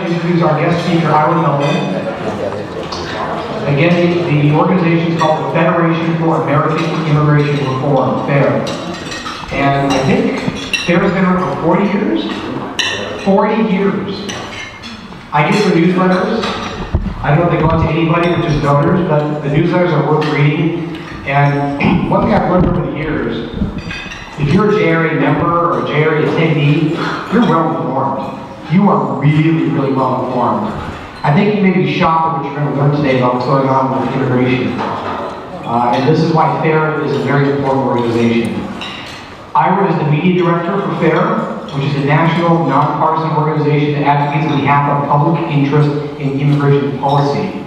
to introduce our guest speaker, Ira Mehlman. Again, the organization is called the Federation for American Immigration Reform, FAIR. And I think FAIR has been around for 40 years? 40 years. I get the newsletters. I don't know if they go out to anybody or just donors, but the newsletters are worth reading. And one thing I've learned over the years, if you're a JRA member or a JRA attendee, you're well informed. You are really, really well informed. I think you may be shocked at what you're going to learn today about what's going on with immigration. And this is why FAIR is a very important organization. Ira is the media director for FAIR, which is a national, nonpartisan organization that advocates on behalf of public interest in immigration policy.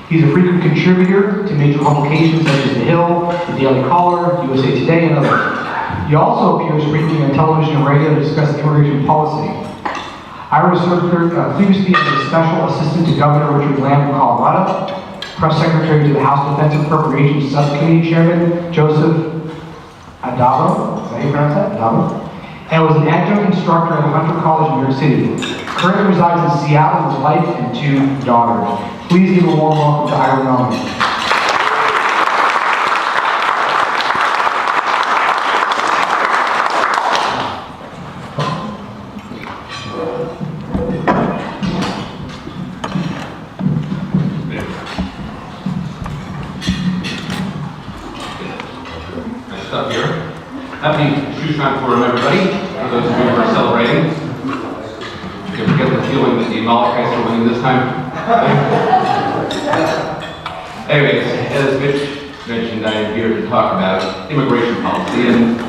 He's a frequent contributor to major publications such as The Hill, The Daily Caller, USA Today, and others. He also appears frequently on television and radio to discuss immigration policy. Ira served previously as a special assistant to Governor Richard Lamb of Colorado, press secretary to the House Defense Appropriations Subcommittee Chairman Joseph Adamo, is that how you pronounce that? Adamo? And was an adjunct instructor at Hunter College in New York City. Currently resides in Seattle with his wife and 2 daughters. Please give a warm welcome to Ira Mehlman. Up here. Happy Shushan Purim, everybody. For those of you who are celebrating, you ever get the feeling that the Amalekites are winning this time? Anyways, as Mitch mentioned, I am here to talk about immigration policy, and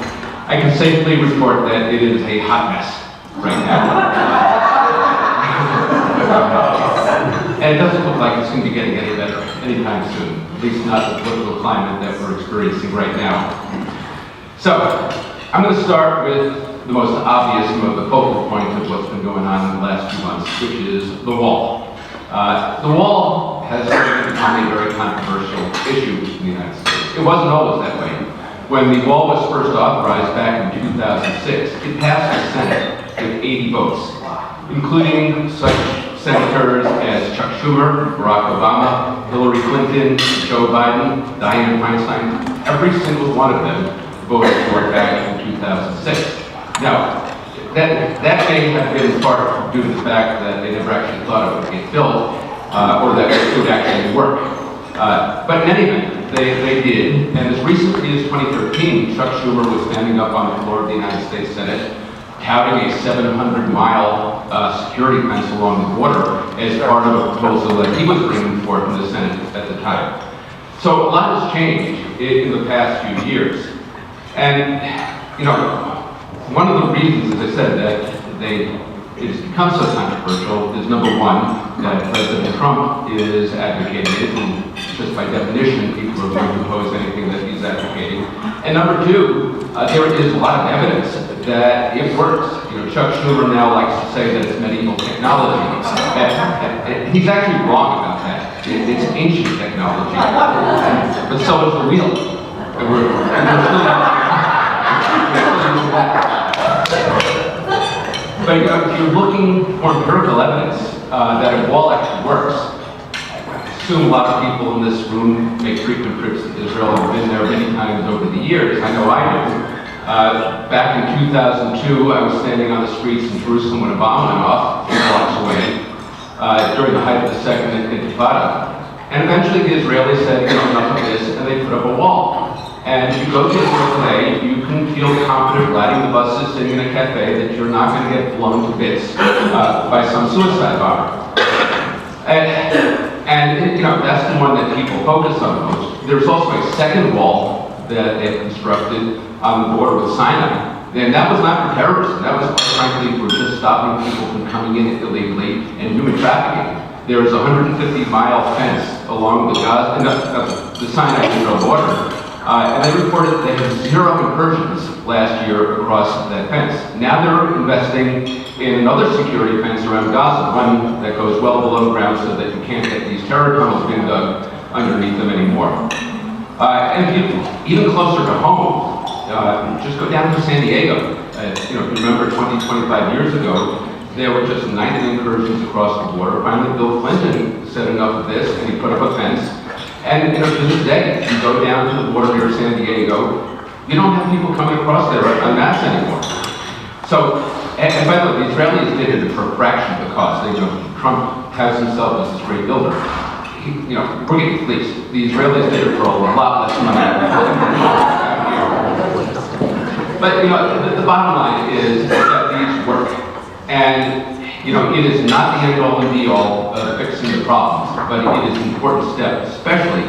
I can safely report that it is a hot mess right now. And it doesn't look like it's going to be getting any better anytime soon, at least not the political climate that we're experiencing right now. So, I'm going to start with the most obvious and the focal point of what's been going on in the last few months, which is the wall. The wall has become a very controversial issue in the United States. It wasn't always that way. When the wall was first authorized back in 2006, it passed the Senate with 80 votes, including such senators as Chuck Schumer, Barack Obama, Hillary Clinton, Joe Biden, Dianne Feinstein. Every single one of them voted for it back in 2006. Now, that may have been part due to the fact that they never actually thought it would get filled, or that it would actually work. But in any event, they did, and as recently as 2013, Chuck Schumer was standing up on the floor of the United States Senate, touting a 700-mile security fence along the border as part of a proposal that he was bringing forth in the Senate at the time. So a lot has changed in the past few years. And, you know, one of the reasons, as I said, that it has become so controversial is, number one, that President Trump is advocating it, and just by definition, people are going to oppose anything that he's advocating. And number two, there is a lot of evidence that it works. You know, Chuck Schumer now likes to say that it's medieval technology. And he's actually wrong about that. It's ancient technology. But so is the wheel. And we're still not. But if you're looking for empirical evidence that a wall actually works, I assume a lot of people in this room make frequent trips to Israel and have been there many times over the years. I know I do. Back in 2002, I was standing on the streets in Jerusalem when a bomb went off 2 blocks away during the height of the Second Intifada. And eventually the Israelis said, you know, enough of this, and they put up a wall. And if you go to Israel today, you can feel confident riding the buses, sitting in a cafe, that you're not going to get blown to bits by some suicide bomber. And you know, that's the one that people focus on most. There's also a second wall that they constructed on the border with Sinai. And that was not for terrorism. That was, frankly, for just stopping people from coming in illegally and human trafficking. There was a 150-mile fence along the Sinai-Israel border. And they reported they had 0 incursions last year across that fence. Now they're investing in another security fence around Gaza, one that goes well below ground so that you can't get these terror tunnels being dug underneath them anymore. And even closer to home, just go down to San Diego. You know, if you remember 20, 25 years ago, There were just 90 incursions across the border. Finally, Bill Clinton said enough of this, and he put up a fence. And to this day, you go down to the border near San Diego, you don't have people coming across there en masse anymore. So, and by the way, the Israelis did it for a fraction of the cost. Trump has himself as this great builder. We're getting fleeced. The Israelis did it for a lot less money. But the bottom line is that these work, and it is not the end-all and be-all of fixing the problems, but it is an important step, especially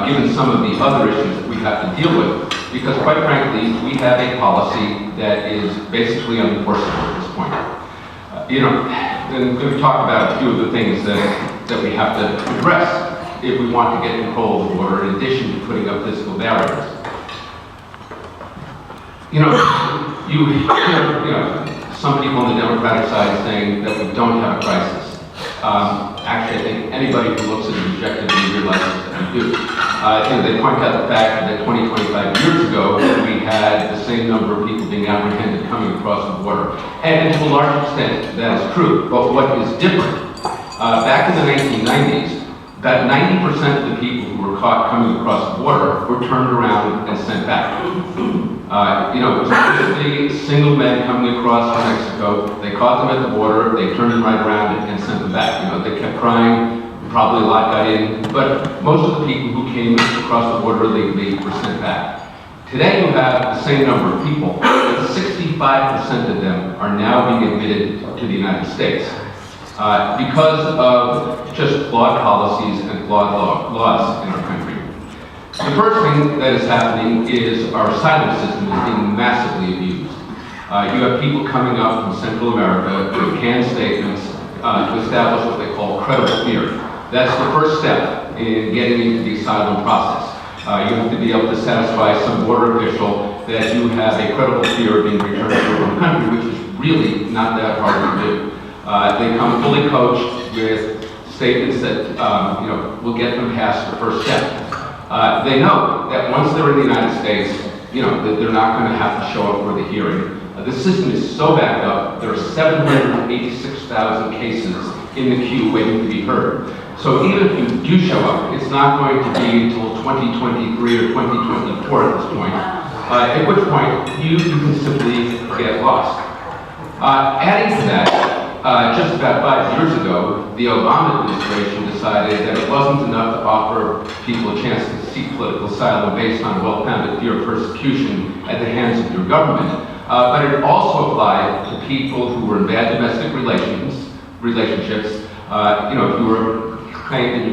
given some of the other issues that we have to deal with, because quite frankly, we have a policy that is basically unenforceable at this point. And we've talked about a few of the things that we have to address if we want to get control of the border, in addition to putting up physical barriers. Some people on the Democratic side saying that we don't have a crisis. Actually, I think anybody who looks at it objectively realizes that we do. They point out the fact that 25 years ago, we had the same number of people being apprehended coming across the border. And to a large extent, that is true. But what is different, back in the 1990s, about 90% of the people who were caught coming across the border were turned around and sent back. It was mostly single men coming across from Mexico. They caught them at the border, they turned them right around and sent them back. They kept crying, probably a lot got in, but most of the people who came across the border legally were sent back. Today you have the same number of people, but 65% of them are now being admitted to the United States. Because of just flawed policies and flawed laws in our country. The first thing that is happening is our asylum system is being massively abused. You have people coming up from Central America with canned statements to establish what they call credible fear. That's the first step in getting into the asylum process. You have to be able to satisfy some border official that you have a credible fear of being returned to your own country, which is really not that hard to do. They come fully coached with statements that will get them past the first step. They know that once they're in the United States, that they're not going to have to show up for the hearing. The system is so backed up, there are 786,000 cases in the queue waiting to be heard. So even if you do show up, it's not going to be until 2023 or 2024 at this point, at which point you can simply get lost. Adding to that, just about 5 years ago, the Obama administration decided that it wasn't enough to offer people a chance to seek political asylum based on well-founded fear of persecution at the hands of your government, but it also applied to people who were in bad domestic relationships. If you were claimed that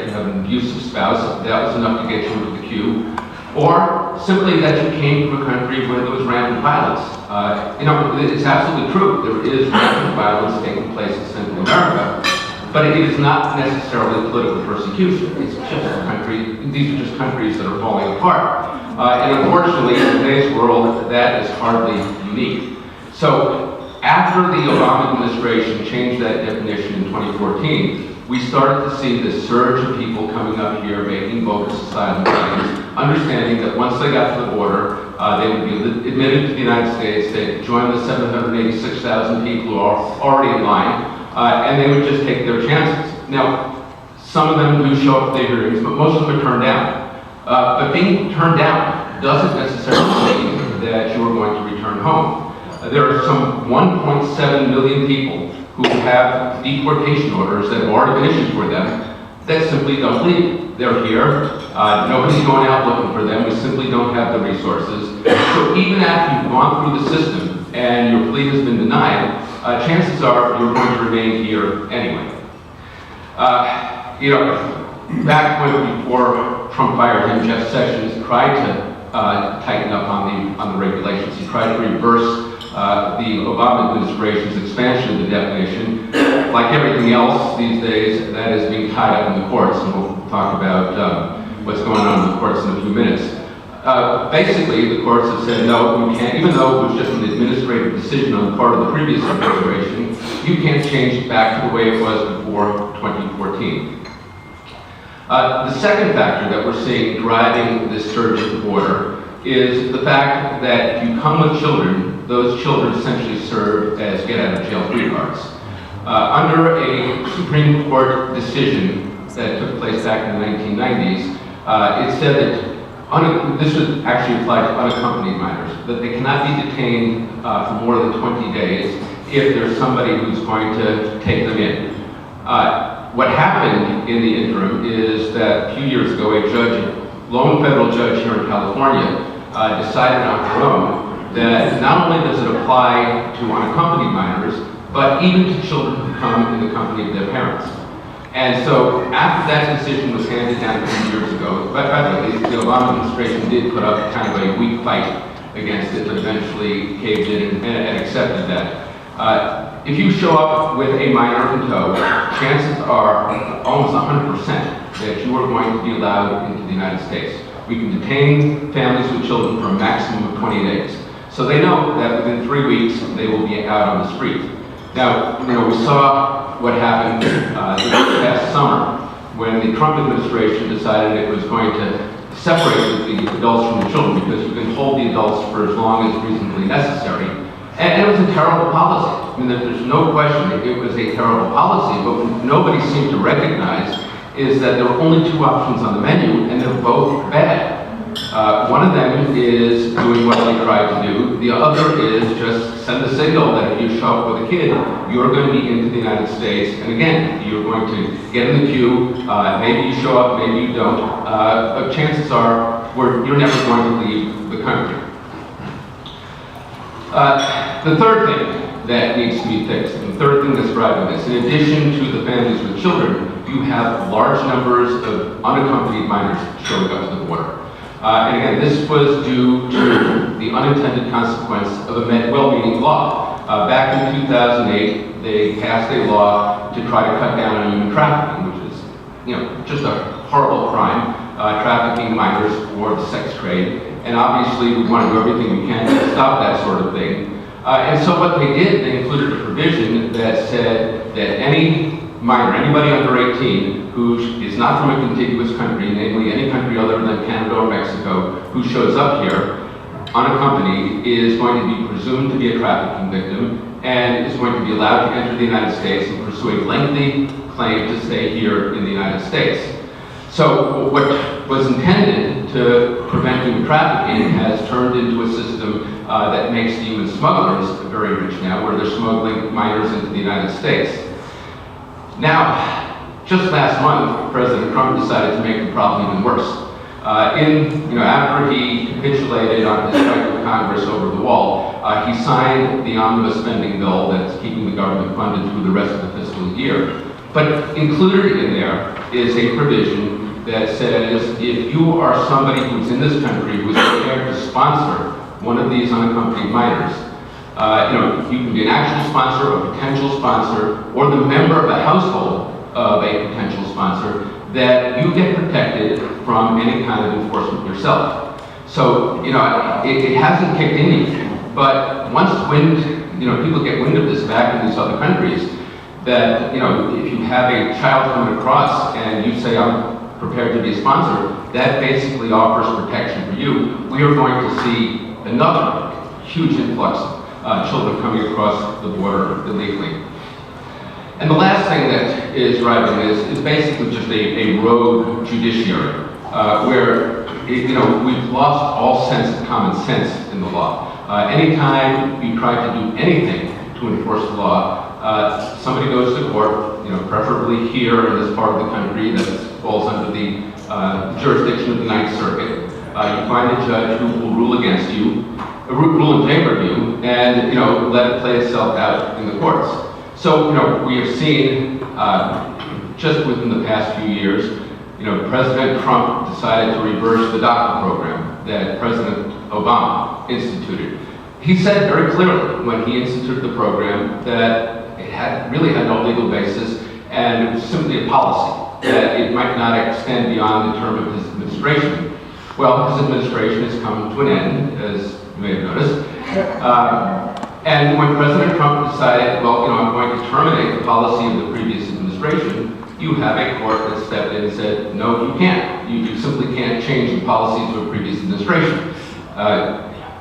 you have an abusive spouse, that was enough to get you into the queue. Or simply that you came from a country where there was rampant violence. It's absolutely true. There is rampant violence taking place in Central America, but it is not necessarily political persecution. It's just a country. These are just countries that are falling apart. And unfortunately, in today's world, that is hardly unique. So after the Obama administration changed that definition in 2014, we started to see this surge of people coming up here making bogus asylum claims, understanding that once they got to the border, they would be admitted to the United States, they'd join the 786,000 people who are already in line, and they would just take their chances. Now, some of them do show up at the hearings, but most of them are turned down. But being turned down doesn't necessarily mean that you are going to return home. There are some 1.7 million people who have deportation orders that have already been issued for them that simply don't leave. They're here, nobody's going out looking for them, we simply don't have the resources. So even after you've gone through the system and your plea has been denied, chances are you're going to remain here anyway. Back when before Trump fired him, Jeff Sessions tried to tighten up on the regulations. He tried to reverse the Obama administration's expansion of the definition. Like everything else these days, that is being tied up in the courts, and we'll talk about what's going on in the courts in a few minutes. Basically, the courts have said, no, you can't, even though it was just an administrative decision on the part of the previous administration, you can't change it back to the way it was before 2014. The second factor that we're seeing driving this surge at the border is the fact that if you come with children, those children essentially served as get-out-of-jail-free cards. Under a Supreme Court decision that took place back in the 1990s, it said that this would actually apply to unaccompanied minors, that they cannot be detained for more than 20 days if there's somebody who's going to take them in. What happened in the interim is that a few years ago, a lone federal judge here in California decided on her own that not only does it apply to unaccompanied minors, but even to children who come in the company of their parents. And so after that decision was handed down a few years ago, but by the way, the Obama administration did put up kind of a weak fight against it, but eventually caved in and accepted that. If you show up with a minor in tow, chances are almost 100% that you are going to be allowed into the United States. We can detain families with children for a maximum of 20 days. So they know that within 3 weeks, they will be out on the street. Now, we saw what happened this past summer when the Trump administration decided it was going to separate the adults from the children because you can hold the adults for as long as reasonably necessary. And it was a terrible policy. I mean, there's no question that it was a terrible policy, but what nobody seemed to recognize is that there were only two options on the menu, and they're both bad. One of them is doing what they tried to do. The other is just send a signal that if you show up with a kid, you're going to be into the United States. And again, you're going to get in the queue. Maybe you show up, maybe you don't. But chances are you're never going to leave the country. The third thing that needs to be fixed, and the third thing that's driving this, in addition to the families with children, you have large numbers of unaccompanied minors showing up to the border. And again, this was due to the unintended consequence of a well-meaning law. Back in 2008, they passed a law to try to cut down on human trafficking, which is, just a horrible crime, trafficking minors for the sex trade. And obviously, we want to do everything we can to stop that sort of thing. And so what they did, they included a provision that said that any minor, anybody under 18, who is not from a contiguous country, namely any country other than Canada or Mexico, who shows up here unaccompanied, is going to be presumed to be a trafficking victim and is going to be allowed to enter the United States and pursue a lengthy claim to stay here in the United States. So what was intended to prevent human trafficking has turned into a system that makes the human smugglers very rich now, where they're smuggling minors into the United States. Now, just last month, President Trump decided to make the problem even worse. After he capitulated on his fight with Congress over the wall, he signed the omnibus spending bill that's keeping the government funded through the rest of the fiscal year. But included in there is a provision that says if you are somebody who's in this country who is prepared to sponsor one of these unaccompanied minors, you can be an actual sponsor, a potential sponsor, or the member of a household of a potential sponsor, that you get protected from any kind of enforcement yourself. So, it hasn't kicked in yet, but once people get wind of this back in these other countries, that, if you have a child coming across and you say, I'm prepared to be a sponsor, that basically offers protection for you. We are going to see another huge influx of children coming across the border illegally. And the last thing that is driving this is basically just a rogue judiciary, where we've lost all sense of common sense in the law. Anytime you try to do anything to enforce the law, somebody goes to court, preferably here in this part of the country that falls under the jurisdiction of the Ninth Circuit. You find a judge who will rule against you, rule in favor of you, and let it play itself out in the courts. So we have seen just within the past few years, President Trump decided to reverse the DACA program that President Obama instituted. He said very clearly when he instituted the program that it really had no legal basis, and it was simply a policy, that it might not extend beyond the term of his administration. Well, his administration has come to an end, as you may have noticed. And when President Trump decided, I'm going to terminate the policy of the previous administration, you have a court that stepped in and said, no, you can't. You simply can't change the policies of a previous administration.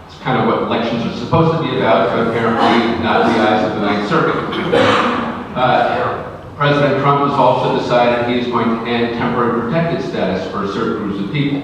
It's kind of what elections are supposed to be about, but apparently not in the eyes of the Ninth Circuit. President Trump has also decided he is going to end temporary protected status for certain groups of people.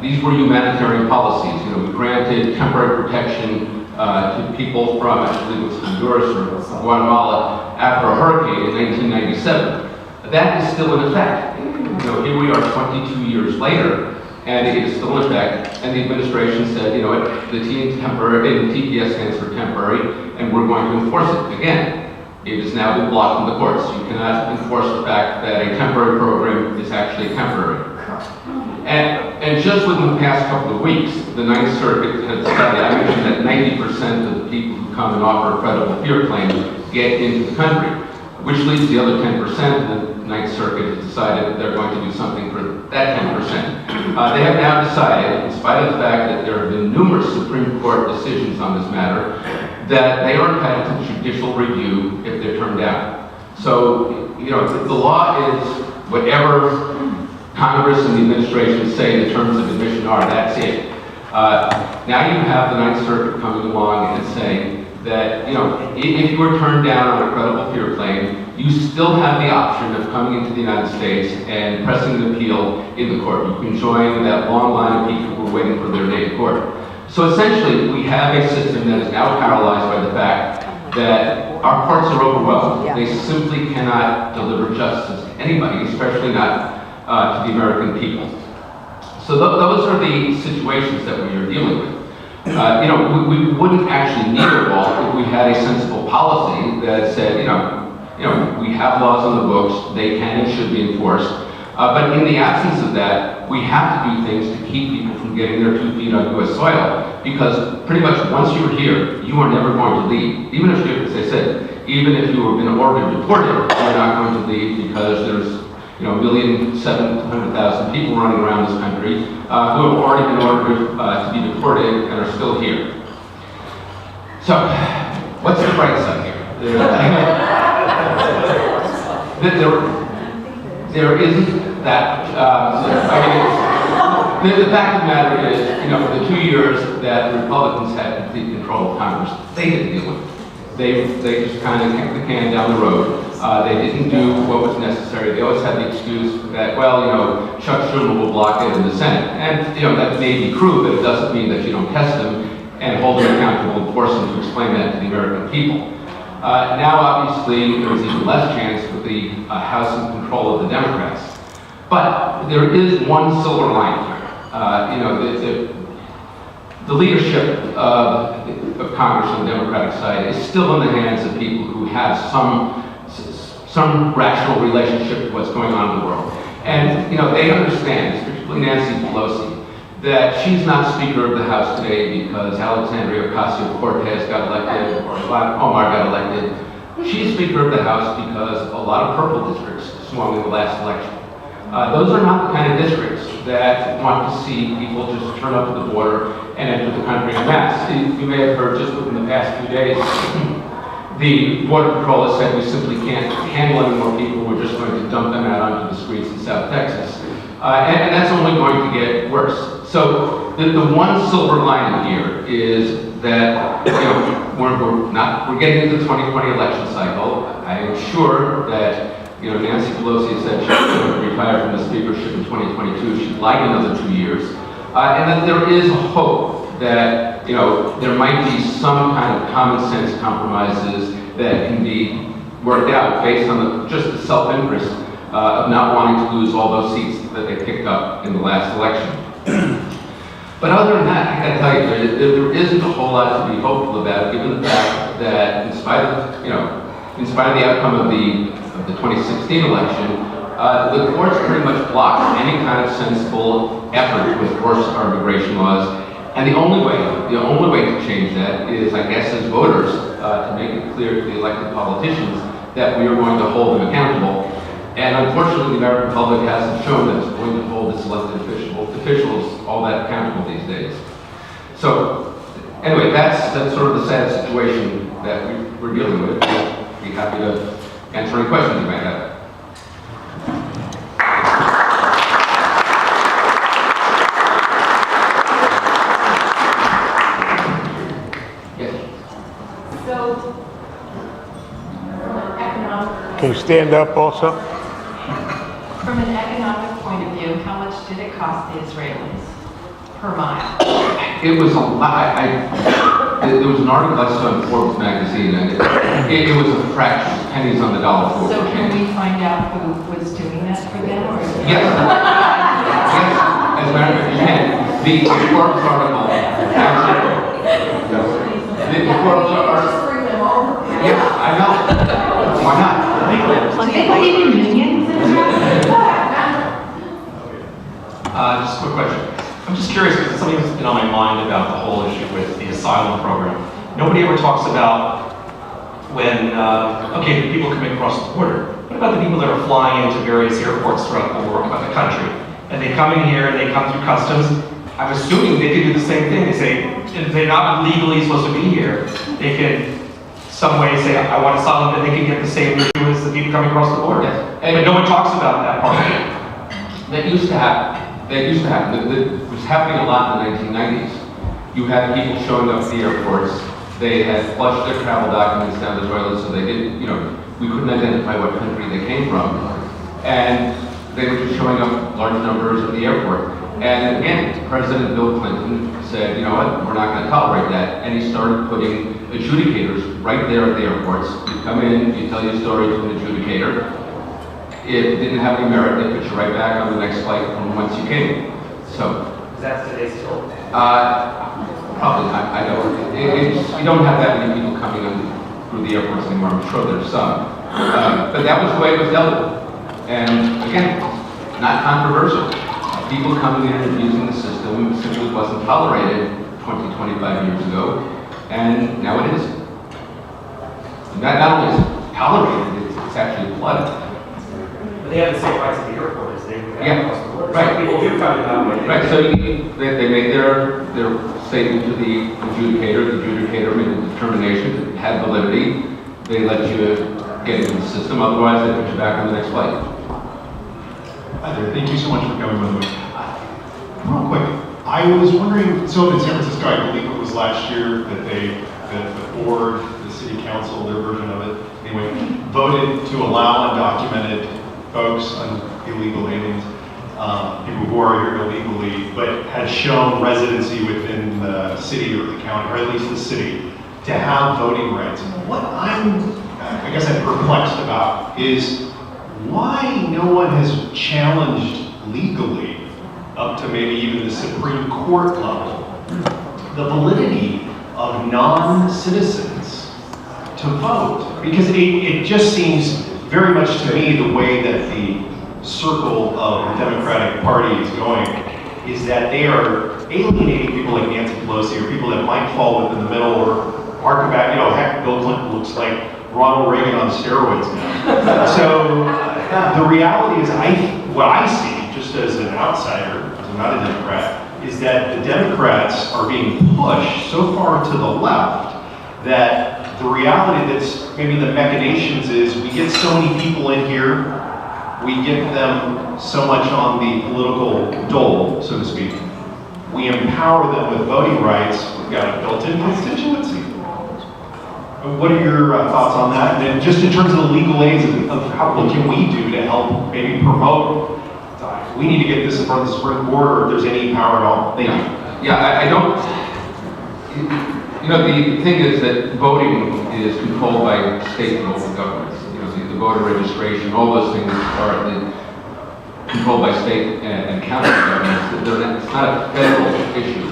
These were humanitarian policies. You know, we granted temporary protection to people from, I believe it was Honduras or Guatemala, after a hurricane in 1997. That is still in effect. You know, here we are 22 years later, and it is still in effect, and the administration said, you know what, the TPS stands for temporary, and we're going to enforce it. Again, it has now been blocked in the courts. You cannot enforce the fact that a temporary program is actually temporary. And just within the past couple of weeks, the Ninth Circuit has decided, I mentioned that 90% of the people who come and offer a credible fear claim get into the country, which leaves the other 10%. The Ninth Circuit has decided that they're going to do something for that 10%. They have now decided, in spite of the fact that there have been numerous Supreme Court decisions on this matter, that they are entitled to judicial review if they're turned down. So, you know, the law is whatever Congress and the administration say the terms of admission are, that's it. Now you have the Ninth Circuit coming along and saying that, you know, if you were turned down on a credible fear claim, you still have the option of coming into the United States and pressing an appeal in the court. You can join that long line of people who are waiting for their day in court. So essentially, we have a system that is now paralyzed by the fact that our courts are overwhelmed. Yeah. They simply cannot deliver justice to anybody, especially not to the American people. So those are the situations that we are dealing with. You know, we wouldn't actually need a law if we had a sensible policy that said, you know, we have laws on the books, they can and should be enforced. But in the absence of that, we have to do things to keep people from getting their 2 feet on U.S. soil, because pretty much once you're here, you are never going to leave. Even if you, as I said, even if you have been ordered deported, you're not going to leave, because there's 1,700,000 people running around this country who have already been ordered to be deported and are still here. So, what's the bright side here? There isn't that. The fact of the matter is, the 2 years that the Republicans had complete control of Congress, they didn't deal with it. They just kind of kicked the can down the road. They didn't do what was necessary. They always had the excuse that, well, Chuck Schumer will block it in the Senate. And, that may be true, but it doesn't mean that you don't test them and hold them accountable and force them to explain that to the American people. Now, obviously, there's even less chance with the House in control of the Democrats. But there is one silver lining here. The leadership of Congress on the Democratic side is still in the hands of people who have some rational relationship with what's going on in the world. And, they understand, particularly Nancy Pelosi, that she's not Speaker of the House today because Alexandria Ocasio-Cortez got elected or Ilhan Omar got elected. She's Speaker of the House because a lot of purple districts swung in the last election. Those are not the kind of districts that want to see people just turn up at the border and enter the country en masse. You may have heard just within the past few days, the Border Patrol has said we simply can't handle any more people. We're just going to dump them out onto the streets in South Texas. And that's only going to get worse. So the one silver lining here is that we're getting into the 2020 election cycle. I am sure that Nancy Pelosi said she's going to retire from the speakership in 2022. She'd like another 2 years. And that there is a hope that, there might be some kind of common sense compromises that can be worked out based on just the self-interest of not wanting to lose all those seats that they picked up in the last election. But other than that, I gotta tell you, there isn't a whole lot to be hopeful about, given the fact that in spite of the outcome of the 2016 election, the courts pretty much blocked any kind of sensible effort to enforce our immigration laws. And the only way to change that is, I guess, as voters, to make it clear to the elected politicians that we are going to hold them accountable. And unfortunately, the American public hasn't shown that it's going to hold its elected officials all that accountable these days. So, anyway, that's sort of the sad situation that we're dealing with. I'd be happy to answer any questions you might have. Can you stand up also? From an economic point of view, how much did it cost the Israelis per mile? It was a lot. There was an article I saw in Forbes magazine, and it was a fraction, pennies on the dollar for So it. can we find out who was doing that for them? Or is it- Yes. Yes. As a matter of fact, you can. The Forbes article, actually, the Forbes article, yeah, I know. Why not? They believe in unions. Just a quick question. I'm just curious because it's something that's been on my mind about the whole issue with the asylum program. Nobody ever talks about when, okay, the people coming across the border. What about the people that are flying into various airports throughout the country? And they come in here and they come through customs. I'm assuming they could do the same thing. They say, if they're not legally supposed to be here, they can some way say, I want asylum, and they can get the same issue as the people coming across the border. Yes. But no one talks about that part of it. That used to happen. It was happening a lot in the 1990s. You had people showing up at the airports. They had flushed their travel documents down the toilet, so they didn't, we couldn't identify what country they came from. And they were just showing up large numbers at the airport. And again, President Bill Clinton said, you know what, we're not going to tolerate that. And he started putting adjudicators right there at the airports. You come in, you tell your story to an adjudicator. If it didn't have any merit, they put you right back on the next flight from whence you came. So. Is that today still? Probably not. I don't. You don't have that many people coming in through the airports anymore. I'm sure there's some. But that was the way it was dealt with. And again, not controversial. People coming in and using the system simply wasn't tolerated 20, 25 years ago. And now it is. Not only is it tolerated, it's actually flooded. They have the same rights at the airport as they would have Yeah, across the border. right. Some people do come in that way. Right, so they made their statement to the adjudicator made a determination that had validity. They let you get into the system, otherwise they put you back on the next flight. Hi there, thank you so much for coming, by the way. Real quick, I was wondering, so in San Francisco, I believe it was last year that the board, the city council, their version of it, anyway, voted to allow undocumented folks, illegal aliens, people who are here illegally, but had shown residency within the city or the county, or at least the city, to have voting rights. What I'm perplexed about is why no one has challenged legally, up to maybe even the Supreme Court level, the validity of non-citizens to vote. Because it just seems very much to me the way that the circle of the Democratic Party is going is that they are alienating people like Nancy Pelosi or people that might fall within the middle or harken back, heck, Bill Clinton looks like Ronald Reagan on steroids now. So the reality is, what I see, just as an outsider, as I'm not a Democrat, is that the Democrats are being pushed so far to the left that the reality that's maybe the machinations is we get so many people in here, we get them so much on the political dole, so to speak. We empower them with voting rights. We've got a built-in constituency. What are your thoughts on that? And then just in terms of the legal aids of what can we do to help maybe promote, we need to get this in front of the Supreme Court, or if there's any power at all. Thank you. Yeah, I don't. The thing is that voting is controlled by state and local governments. The voter registration, all those things are controlled by state and county governments. It's not a federal issue.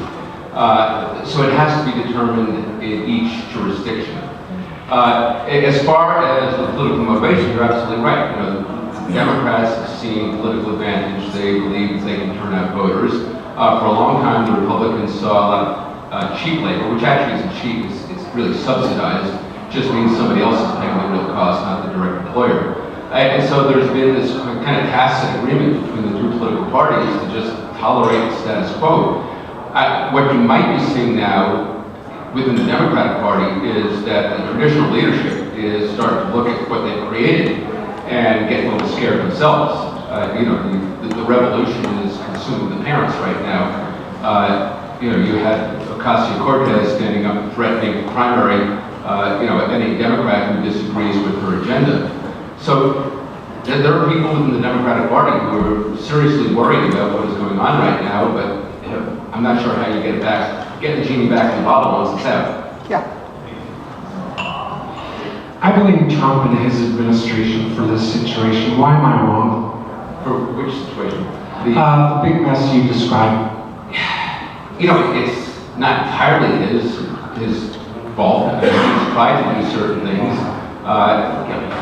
So it has to be determined in each jurisdiction. As far as the political motivation, you're absolutely right. Democrats see political advantage. They believe they can turn out voters. For a long time, the Republicans saw a lot of cheap labor, which actually isn't cheap. It's really subsidized. Just means somebody else is paying the real cost, not the direct employer. And so there's been this kind of tacit agreement between the two political parties to just tolerate the status quo. What you might be seeing now within the Democratic Party is that the traditional leadership is starting to look at what they've created and get a little scared themselves. The revolution is consuming the parents right now. You had Ocasio-Cortez standing up threatening primary, any Democrat who disagrees with her agenda. So there are people within the Democratic Party who are seriously worried about what is going on right now, but I'm not sure how you get the genie back in the bottle once it's out. Yeah. I blame Trump and his administration for this situation. Why am I wrong? For which situation? The big mess you described. You know, it's not entirely his fault. I mean, he's tried to do certain things.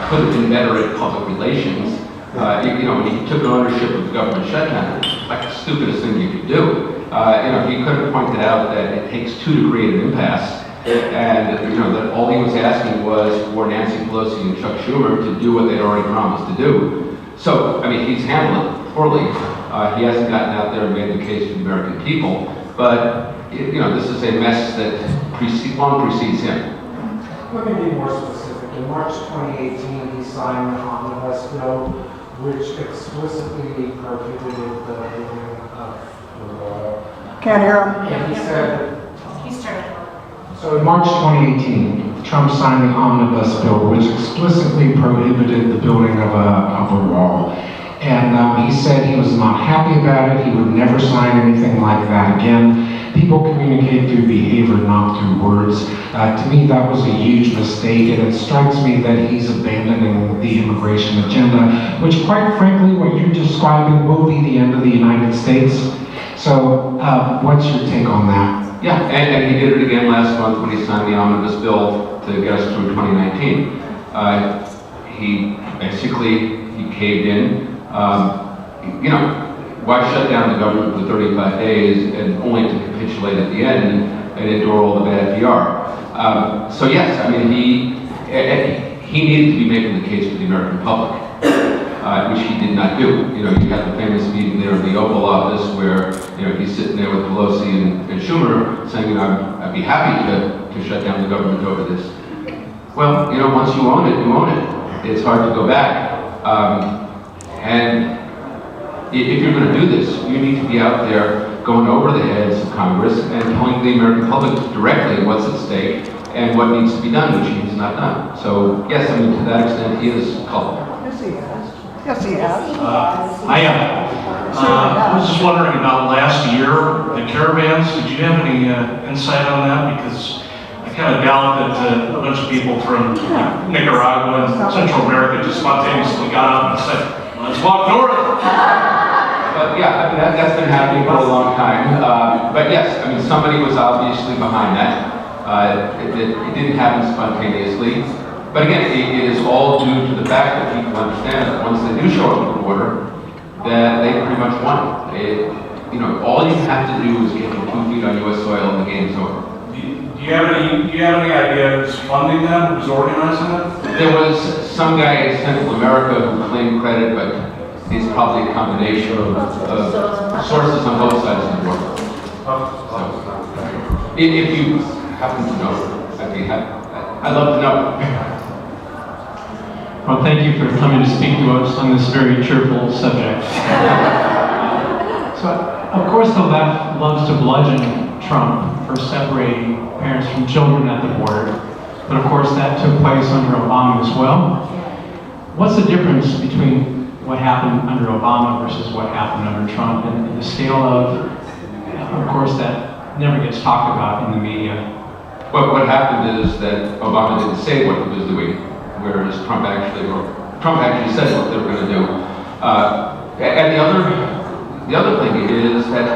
Could have been better at public relations. You know, when he took ownership of the government shutdown, it's like the stupidest thing you could do. You know, he could have pointed out that it takes two to create an impasse, and you know that all he was asking was for Nancy Pelosi and Chuck Schumer to do what they'd already promised to do. So, I mean, he's handled it poorly. He hasn't gotten out there and made the case for the American people. But you know, this is a mess that long precedes him. Let me be more specific. In March 2018, he signed the omnibus bill, which explicitly prohibited the building of the Can't hear him. And he said, He started. So in March 2018, Trump signed the omnibus bill, which explicitly prohibited the building of a wall. And he said he was not happy about it. He would never sign anything like that again. People communicate through behavior, not through words. To me, that was a huge mistake, and it strikes me that he's abandoning the immigration agenda, which, quite frankly, what you're describing will be the end of the United States. So, what's your take on that? Yeah, and he did it again last month when he signed the omnibus bill to get us through 2019. He caved in. You know, why shut down the government for 35 days and only to capitulate at the end and endure all the bad PR? So yes, I mean, he needed to be making the case for the American public, which he did not do. You know, you had the famous meeting there in the Oval Office where, you know, he's sitting there with Pelosi and Schumer saying, you know, I'd be happy to shut down the government over this. Well, you know, once you own it, you own it. It's hard to go back. And if you're going to do this, you need to be out there going over the heads of Congress and telling the American public directly what's at stake and what needs to be done, which he has not done. So, yes, I mean, to that extent, he is culpable. Yes, he has. Yes, he has. I was just wondering about last year, the caravans. Did you have any insight on that? Because I kind of doubt that a bunch of people from Nicaragua and Central America just spontaneously got up and said, let's walk north. But yeah, I mean, that's been happening for a long time. But yes, I mean, somebody was obviously behind that. It didn't happen spontaneously. But again, it is all due to the fact that people understand that once they do show up at the border, that they pretty much won. You know, all you have to do is get your 2 feet on U.S. soil and the game's over. Do you have any idea who's funding them, who's organizing it? There was some guy in Central America who claimed credit, but it's probably a combination of sources on both sides of the border. So, if you happen to know, I'd love to know. Well, thank you for coming to speak to us on this very cheerful subject. So, of course, the left loves to bludgeon Trump for separating parents from children at the border. But of course, that took place under Obama as well. What's the difference between what happened under Obama versus what happened under Trump, and the scale of course, that never gets talked about in the media? But what happened is that Obama didn't say what he was doing, whereas Trump actually said what they were going to do. And the other thing is that,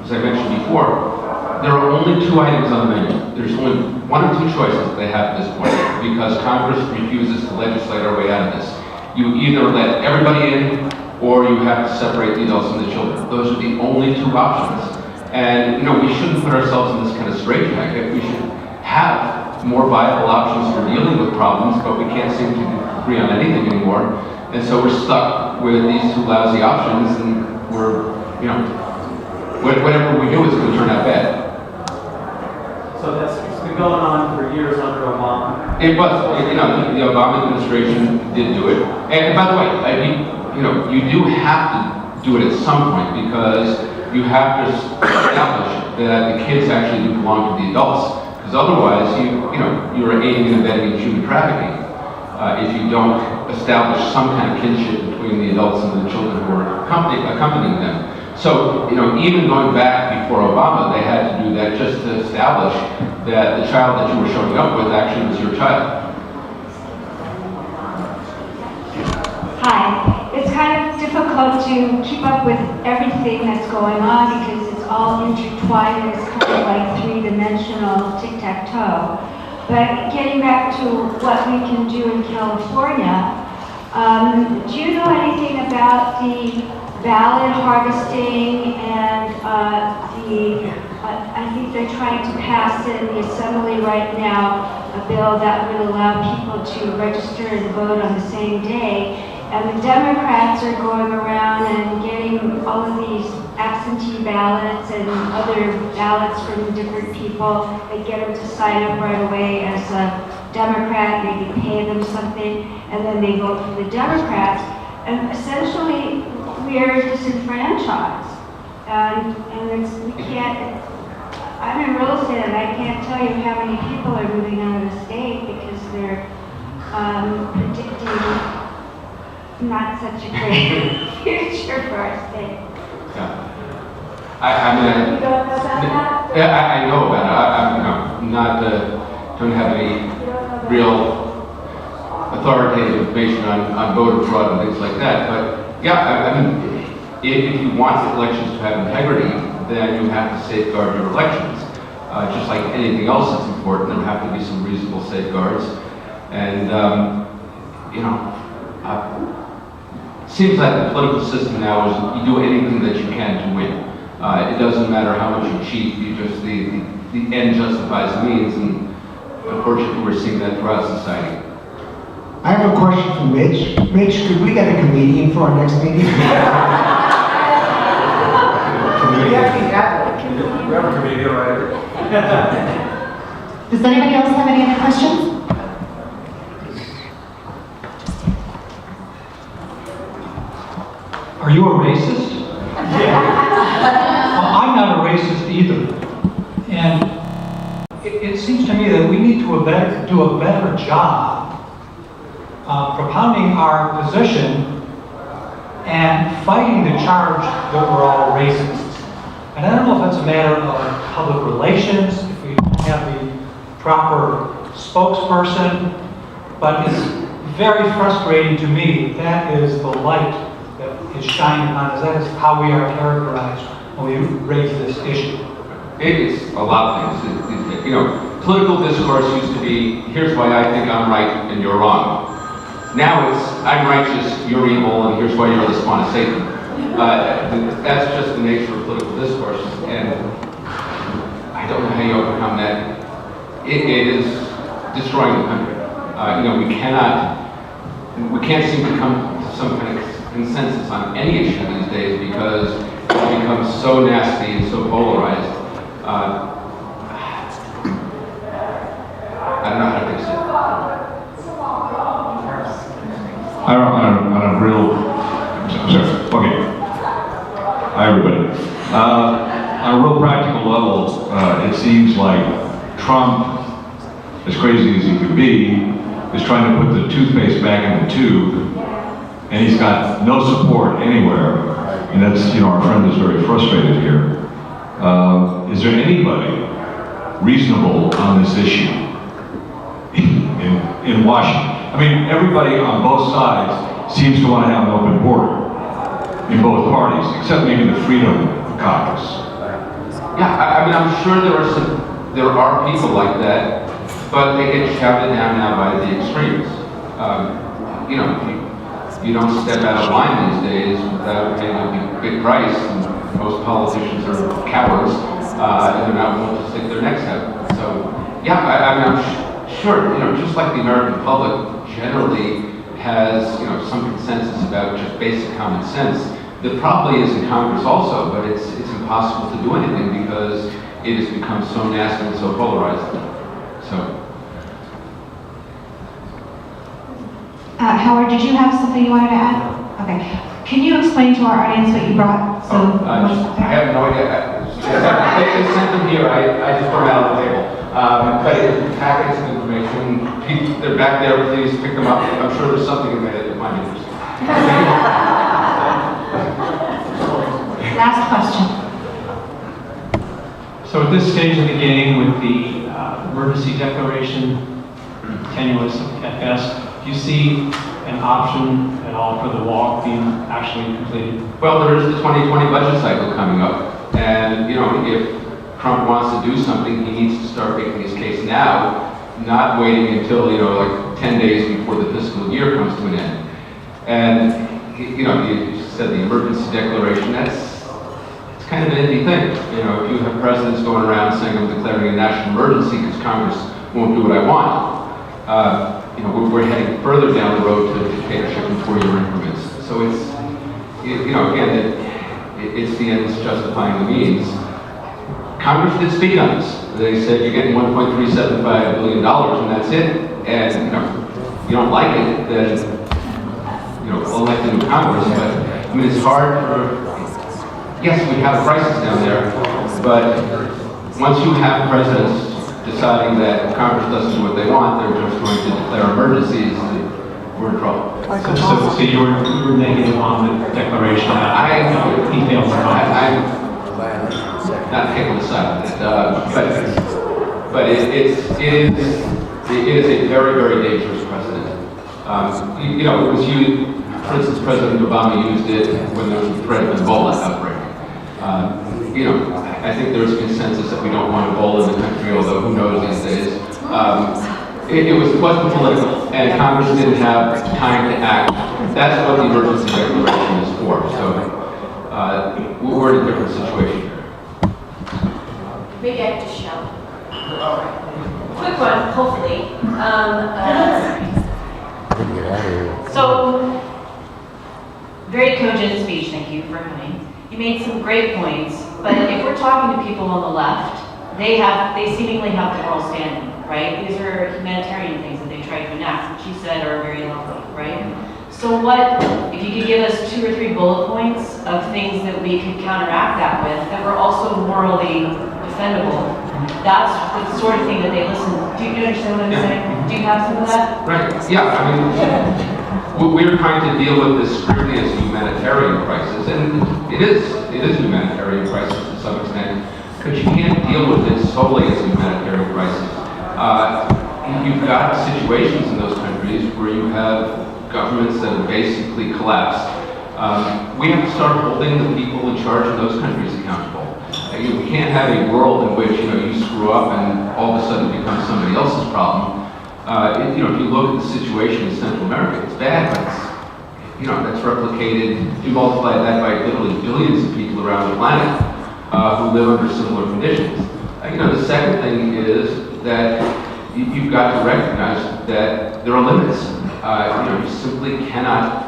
as I mentioned before, there are only 2 items on the menu. There's only 1 or 2 choices that they have at this point, because Congress refuses to legislate our way out of this. You either let everybody in, or you have to separate the adults and the children. Those are the only 2 options. And, you know, we shouldn't put ourselves in this kind of straitjacket. We should have more viable options for dealing with problems, but we can't seem to agree on anything anymore. And so we're stuck with these 2 lousy options, and we're, you know, whatever we do is going to turn out bad. So it's been going on for years under Obama. It was, you know, the Obama administration did do it. And by the way, you know, you do have to do it at some point, because you have to establish that the kids actually do belong to the adults. Because otherwise, you're aiding and abetting in human trafficking. if you don't establish some kind of kinship between the adults and the children who are accompanying them. So, even going back before Obama, they had to do that just to establish that the child that you were showing up with actually was your child. Hi. It's kind of difficult to keep up with everything that's going on because it's all intertwined. It's kind of like three-dimensional tic-tac-toe. But getting back to what we can do in California, do you know anything about the ballot harvesting and I think they're trying to pass in the Assembly right now a bill that would allow people to register and vote on the same day. And the Democrats are going around and getting all of these absentee ballots and other ballots from different people. They get them to sign up right away as a Democrat, maybe pay them something, and then they vote for the Democrats. And essentially, we are disenfranchised. And we can't, I'm in real estate and I can't tell you how many people are moving out of the state because they're predicting not such a great future for our state. Yeah. I You don't know about that? Yeah, I know about it. I'm not, don't have any real authoritative information on voter fraud and things like that. But yeah, I mean, if you want elections to have integrity, then you have to safeguard your elections. Just like anything else that's important, there have to be some reasonable safeguards. And, seems like the political system now is you do anything that you can to win. It doesn't matter how much you cheat, the end justifies the means, and unfortunately we're seeing that throughout society. I have a question for Mitch. Mitch, could we get a comedian for our next meeting? Does anybody else have any other questions? Are you a racist? Well, I'm not a racist either. And it seems to me that we need to do a better job propounding our position and fighting the charge that we're all racists. And I don't know if it's a matter of public relations, if we don't have the proper spokesperson, but it's very frustrating to me that is the light that is shining upon us. That is how we are characterized when we raise this issue. It's a lot of things. Political discourse used to be, here's why I think I'm right and you're wrong. Now it's, I'm righteous, you're evil, and here's why you're the spawn of Satan. That's just the nature of political discourse, and I don't know how you overcome that. It is destroying the country. We can't seem to come to some kind of consensus on any issue these days because it becomes so nasty and so polarized. I don't know how to fix it. Hi, everybody. On a real practical level, it seems like Trump, as crazy as he could be, is trying to put the toothpaste back in the tube, and he's got no support anywhere. And that's, our friend is very frustrated here. Is there anybody reasonable on this issue in Washington? I mean, everybody on both sides seems to want to have an open border in both parties, except maybe the Freedom Caucus. Yeah, I mean, I'm sure there are people like that, but they get shouted down now by the extremes. You don't step out of line these days without paying a big price. And most politicians are cowards, and they're not willing to stick their necks out. So, yeah, I'm sure, just like the American public generally has, some consensus about just basic common sense. There probably is in Congress also, but it's impossible to do anything because it has become so nasty and so polarized. So. Howard, did you have something you wanted to add? Okay. Can you explain to our audience what you brought? I have no idea. They sent them here. I just put them out on the table. But packets of information, they're back there, please pick them up. I'm sure there's something in there that might be interesting. Last question. So at this stage of the game with the emergency declaration, tenuous at best, do you see an option at all for the wall being actually completed? Well, there is the 2020 budget cycle coming up, and if Trump wants to do something, he needs to start making his case now, not waiting until like 10 days before the fiscal year comes to an end. And you said the emergency declaration, it's kind of an indie thing. If you have presidents going around saying I'm declaring a national emergency because Congress won't do what I want, we're heading further down the road to dictatorship in 4-year increments. So it's, again, it's the ends justifying the means. Congress did speak on this. They said you're getting $1.375 billion and that's it. And if you don't like it, then elect a new Congress. But it's hard for. Yes, we have a crisis down there, but once you have presidents deciding that Congress doesn't do what they want, they're just going to declare emergencies, we're in trouble. So you were negative on the declaration? I'm not taking the side of it, but it is a very, very dangerous precedent. It was used, for instance, President Obama used it when there was the threat of Ebola outbreak. I think there's consensus that we don't want Ebola in the country, although who knows these days. It wasn't political, and Congress didn't have time to act. That's what the emergency declaration is for. So we're in a different situation here. Maybe I could just shout. Quick one, hopefully. So, very cogent speech, thank you for coming. You made some great points, but if we're talking to people on the left, they seemingly have the moral standing, right? These are humanitarian things that they try to enact, which you said are very lovely, right? So if you could give us 2 or 3 bullet points of things that we could counteract that with, that were also morally defendable, that's the sort of thing that they listen. Do you understand what I'm saying? Do you have some of that? Right, yeah, we're trying to deal with this strictly as a humanitarian crisis, and it is a humanitarian crisis to some extent, but you can't deal with it solely as a humanitarian crisis. You've got situations in those countries where you have governments that have basically collapsed. We have to start holding the people in charge of those countries accountable. We can't have a world in which you screw up and all of a sudden it becomes somebody else's problem. If you look at the situation in Central America, it's bad, but that's replicated. You multiply that by literally billions of people around the planet who live under similar conditions. The second thing is that you've got to recognize that there are limits. You simply cannot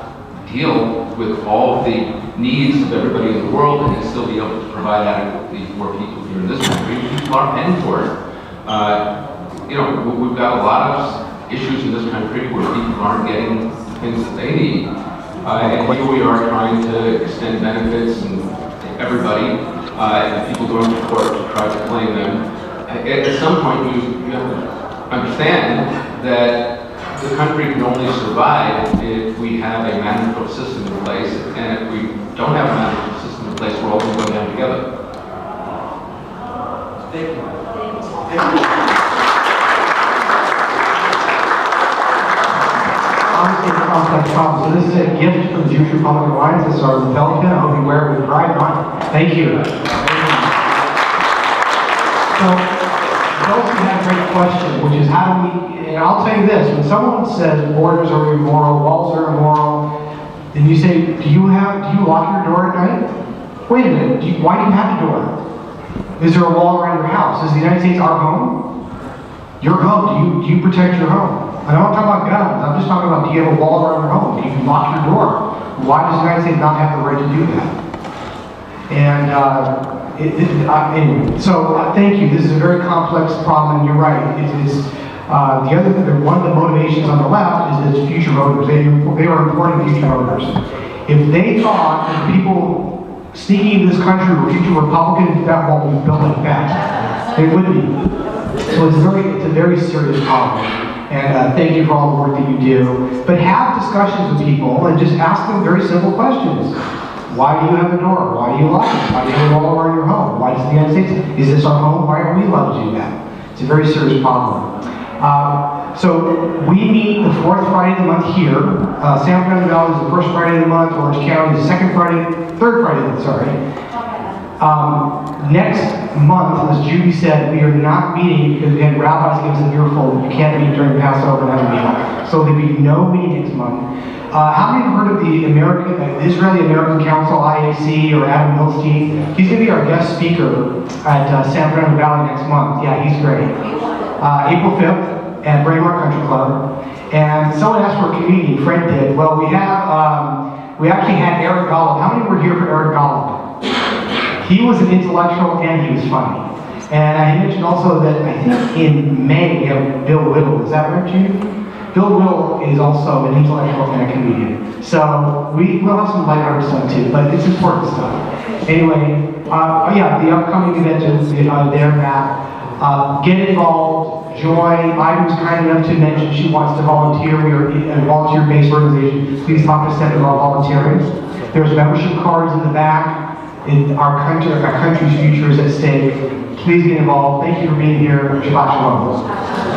deal with all of the needs of everybody in the world and still be able to provide adequately for people here in this country. People are paying for it. We've got a lot of issues in this country where people aren't getting the things that they need. And here we are trying to extend benefits and everybody, and people going to court to try to claim them. At some point, you have to understand that the country can only survive if we have a management system in place, and if we don't have a management system in place, we're all going to go down together. Thank you. Obviously, a complex problem. So this is a gift from the Jewish Republic Alliance. This is our lapel pin. I hope you wear it with pride on. Thank you. So, those who had a great question, which is how do we, and I'll tell you this, when someone says borders are immoral, walls are immoral, then you say, do you lock your door at night? Wait a minute, why do you have a door? Is there a wall around your house? Is the United States our home? Your home, do you protect your home? I don't want to talk about guns, I'm just talking about, do you have a wall around your home? Do you lock your door? Why does the United States not have the right to do that? And, anyway, so thank you. This is a very complex problem, and you're right. The other thing, one of the motivations on the left is that future voters. They are importing future voters. If they thought that the people sneaking into this country were future Republicans, that won't be built like that. They would be. So So it's a very serious problem. And thank you for all the work that you do. But have discussions with people and just ask them very simple questions. Why do you have a door? Why do you lock it? Why do you have a wall around your home? Why does the United States? Is this our home? Why are we allowed to do that? It's a very serious problem. So we meet the fourth Friday of the month here. San Fernando Valley is the first Friday of the month. Orange County is the third Friday of the month, sorry. Next month, as Judy said, we are not meeting because we had rabbis give us an earful. You can't meet during Passover and have a meeting. So there'll be no meeting next month. How many have heard of the Israeli American Council, IAC, or Adam Milstein? He's going to be our guest speaker at San Fernando Valley next month. Yeah, he's great. April 5th at Braemar Country Club. And someone asked for a comedian, Fred did. Well, we actually had Eric Golub. How many were here for Eric Golub? He was an intellectual and he was funny. And I mentioned also that I think in May we have Bill Whittle. Is that right, Judy? Bill Whittle is also an intellectual and a comedian. So we'll have some lighthearted stuff too, but it's important stuff. Anyway, yeah, the upcoming event is there, Matt. Get involved, join. Ida was kind enough to mention she wants to volunteer. We are a volunteer-based organization. Please talk to Senator about volunteering. There's membership cards in the back. Our country's future is at stake. Please get involved. Thank you for being here. Shabbat Shalom.